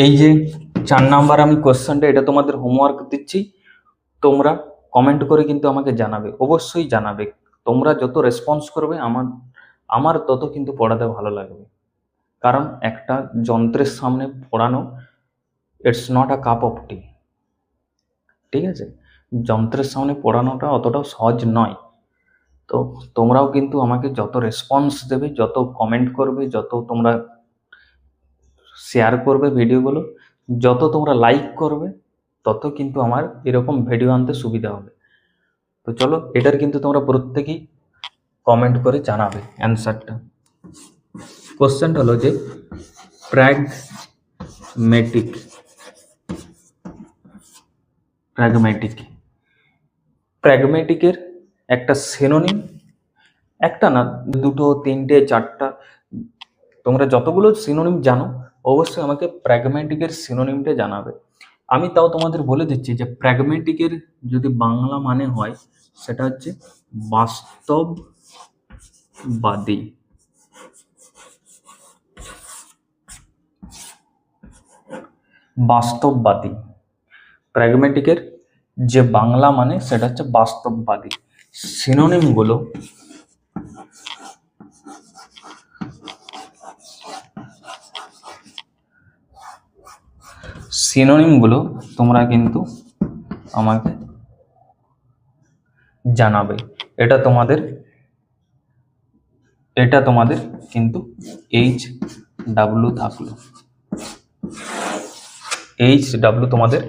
এই যে 4 নাম্বার আমি কোশ্চেনটা, এটা তোমাদের হোমওয়ার্ক দিচ্ছি। তোমরা কমেন্ট করে কিন্তু আমাকে জানাবে, অবশ্যই জানাবে। তোমরা যত রেসপন্স করবে আমার আমার তত কিন্তু পড়াতে ভালো লাগবে। কারণ একটা যন্ত্রের সামনে পড়ানো, it's not a cup of tea. ঠিক আছে, যন্ত্রের সামনে পড়ানোটা অতটাও সহজ নয়। তো তোমরাও কিন্তু আমাকে যত রেসপন্স দেবে, যত কমেন্ট করবে, যত তোমরা শেয়ার করবে ভিডিওগুলো, যত তোমরা লাইক করবে, তত কিন্তু আমার এরকম ভিডিও আনতে সুবিধা হবে। তো চলো, এটার কিন্তু তোমরা প্রত্যেকেই কমেন্ট করে জানাবে অ্যান্সারটা। কোশ্চেনটা হলো যে প্র্যাগমেটিক প্র্যাগমেটিক প্র্যাগমেটিকের একটা সিনোনিম, একটা না, দুটো, তিনটে, চারটা, তোমরা যতগুলো সিনোনিম জানো অবশ্যই আমাকে প্র্যাগমেটিকের সিনোনিমটা জানাবে। আমি তাও তোমাদের বলে দিচ্ছি যে প্র্যাগমেটিকের যদি বাংলা মানে হয় সেটা হচ্ছে বাস্তববাদী। বাস্তববাদী প্র্যাগমেটিকের যে বাংলা মানে সেটা হচ্ছে বাস্তববাদী। সিনোনিমগুলো সিনোনিমগুলো তোমরা কিন্তু আমাকে জানাবে। এটা তোমাদের কিন্তু HW থাকলো, HW তোমাদের